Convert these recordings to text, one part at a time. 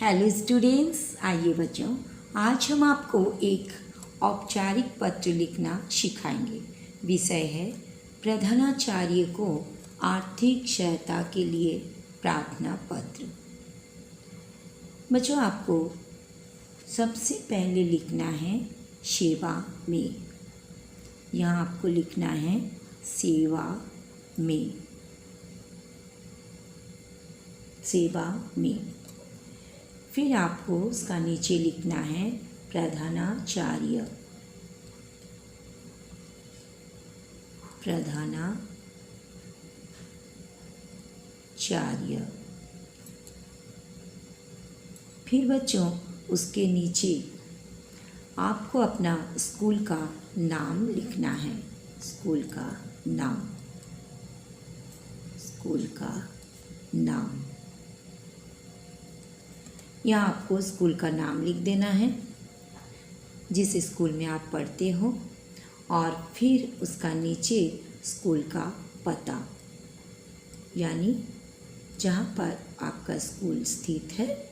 Hello students, आइए बच्चों, आज हम आपको एक औपचारिक पत्र लिखना सिखाएंगे। विषय है प्रधानाचार्य को आर्थिक सहायता के लिए प्रार्थना पत्र। बच्चों, आपको सबसे पहले लिखना है सेवा में। यहाँ आपको लिखना है सेवा में, सेवा में। फिर आपको उसका नीचे लिखना है प्रधानाचार्य, प्रधानाचार्य। फिर बच्चों उसके नीचे आपको अपना स्कूल का नाम लिखना है। स्कूल का नाम, स्कूल का नाम। यहाँ आपको स्कूल का नाम लिख देना है जिस स्कूल में आप पढ़ते हो, और फिर उसका नीचे स्कूल का पता, यानी जहाँ पर आपका स्कूल स्थित है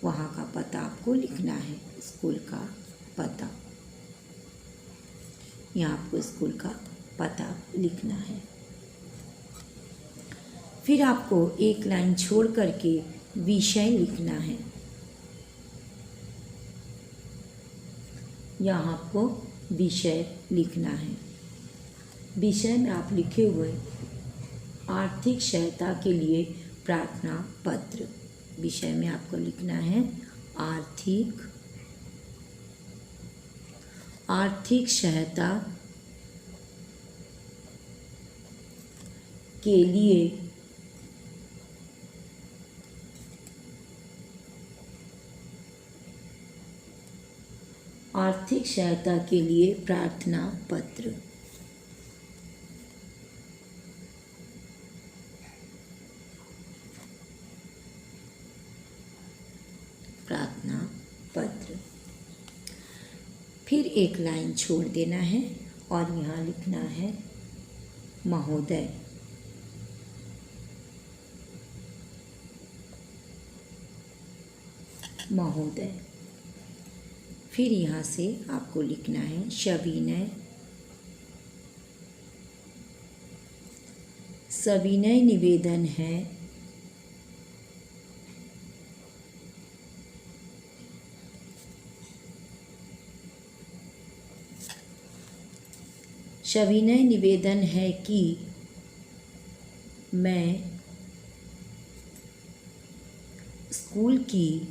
वहाँ का पता आपको लिखना है। स्कूल का पता, यहाँ आपको स्कूल का पता लिखना है। फिर आपको एक लाइन छोड़ करके विषय लिखना है। यहाँ आपको विषय लिखना है। विषय में आप लिखे हुए आर्थिक सहायता के लिए प्रार्थना पत्र। विषय में आपको लिखना है आर्थिक सहायता के लिए आर्थिक सहायता के लिए प्रार्थना पत्र। प्रार्थना पत्र। फिर एक लाइन छोड़ देना है और यहाँ लिखना है महोदय। महोदय। फिर यहाँ से आपको लिखना है सविनय, सविनय निवेदन है सविनय निवेदन है कि मैं स्कूल की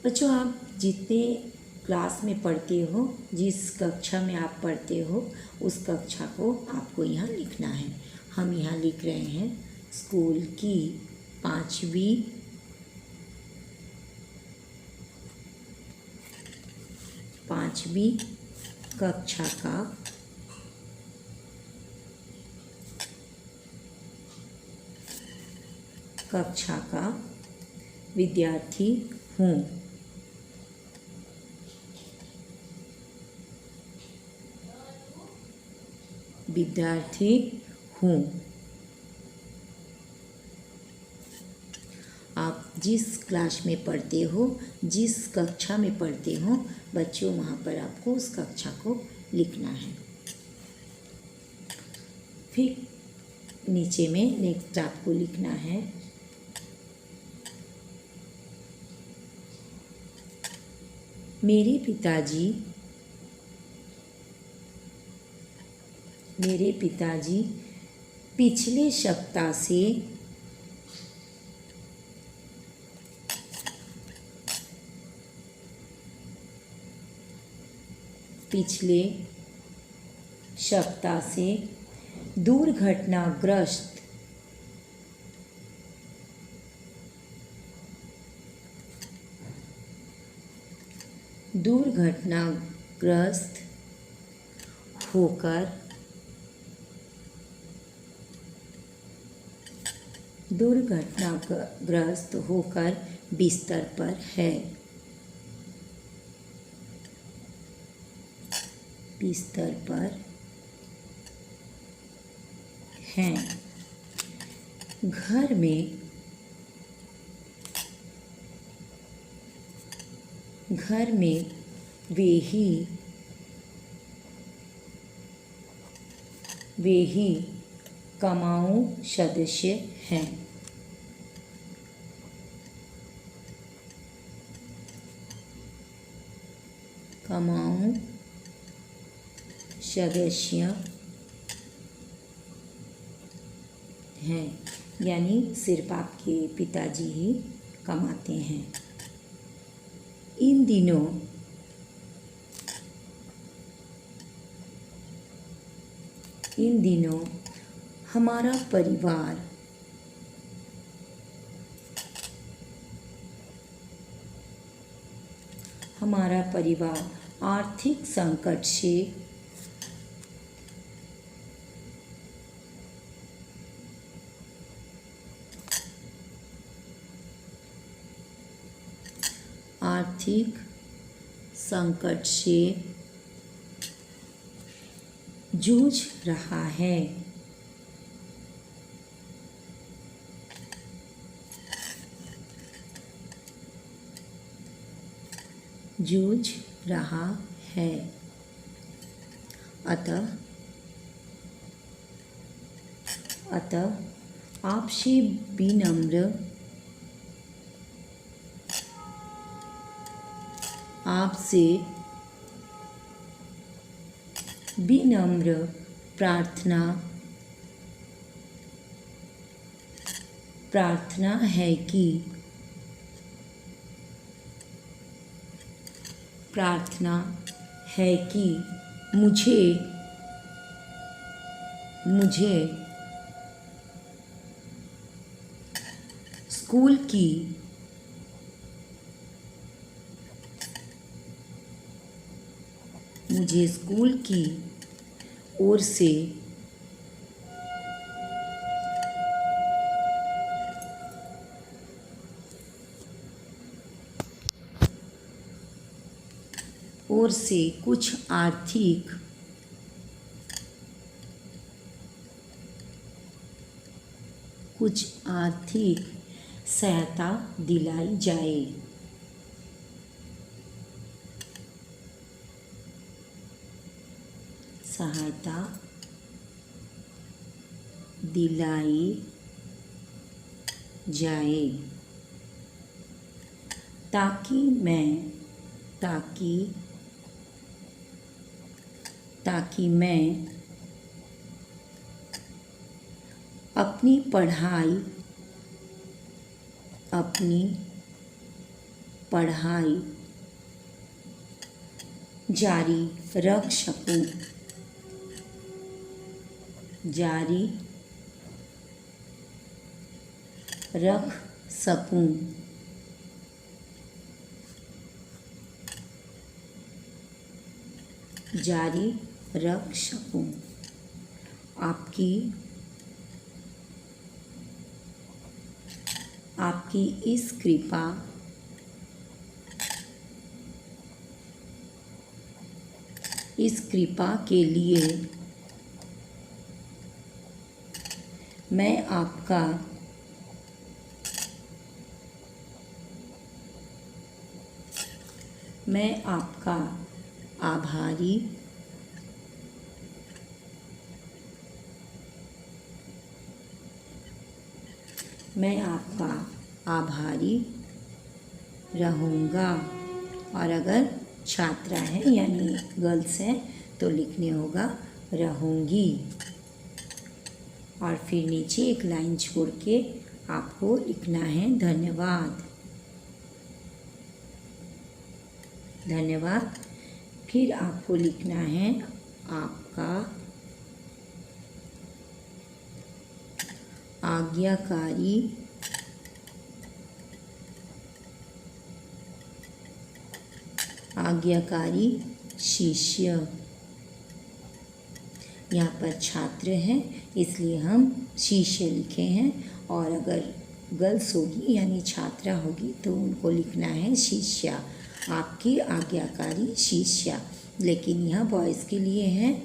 बच्चों, आप जितने क्लास में पढ़ते हो, जिस कक्षा में आप पढ़ते हो, उस कक्षा को आपको यहाँ लिखना है। हम यहाँ लिख रहे हैं स्कूल की पाँचवीं कक्षा का विद्यार्थी हूँ। विद्यार्थी हूँ। आप जिस क्लास में पढ़ते हो, जिस कक्षा में पढ़ते हो बच्चों, वहाँ पर आपको उस कक्षा को लिखना है। फिर नीचे में नेक्स्ट आपको लिखना है मेरे पिताजी पिछले सप्ताह से दुर्घटनाग्रस्त होकर बिस्तर पर है। हैं। घर में वे ही कमाऊ सदस्य हैं। कमाऊ सदस्य हैं, यानी सिर्फ आपके पिताजी ही कमाते हैं। इन दिनों हमारा परिवार आर्थिक संकट से जूझ रहा है। अतः आपसे विनम्र प्रार्थना है कि मुझे स्कूल की ओर से कुछ आर्थिक सहायता दिलाई जाए। ताकि मैं अपनी पढ़ाई जारी रख सकूं। आपकी इस कृपा के लिए मैं आपका आभारी रहूँगा। और अगर छात्रा है यानी गर्ल्स है तो लिखने होगा रहूँगी। और फिर नीचे एक लाइन छोड़ के आपको लिखना है धन्यवाद। फिर आपको लिखना है आपका आज्ञाकारी शिष्य। यहाँ पर छात्र है इसलिए हम शिष्य लिखे हैं, और अगर गर्ल्स होगी यानी छात्रा होगी तो उनको लिखना है शिष्या, आपकी आज्ञाकारी शिष्या। लेकिन यह बॉयज़ के लिए है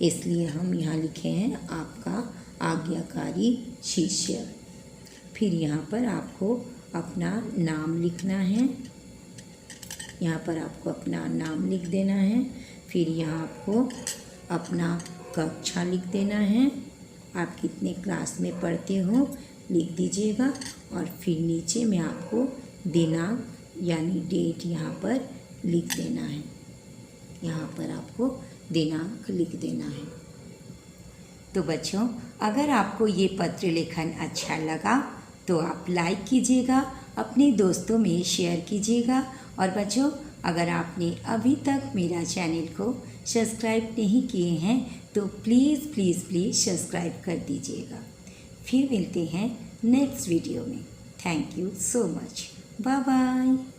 इसलिए हम यहाँ लिखे हैं आपका आज्ञाकारी शिष्य। फिर यहाँ पर आपको अपना नाम लिखना है। यहाँ पर आपको अपना नाम लिख देना है। फिर यहाँ आपको अपना कक्षा लिख देना है। आप कितने क्लास में पढ़ते हो लिख दीजिएगा। और फिर नीचे में आपको दिनांक यानी डेट यहाँ पर लिख देना है। यहाँ पर आपको दिनांक लिख देना है। तो बच्चों, अगर आपको ये पत्र लेखन अच्छा लगा तो आप लाइक कीजिएगा, अपने दोस्तों में शेयर कीजिएगा। और बच्चों, अगर आपने अभी तक मेरा चैनल को सब्सक्राइब नहीं किए हैं तो प्लीज़ प्लीज़ प्लीज़ सब्सक्राइब कर दीजिएगा। फिर मिलते हैं नेक्स्ट वीडियो में। Thank you so much. Bye bye.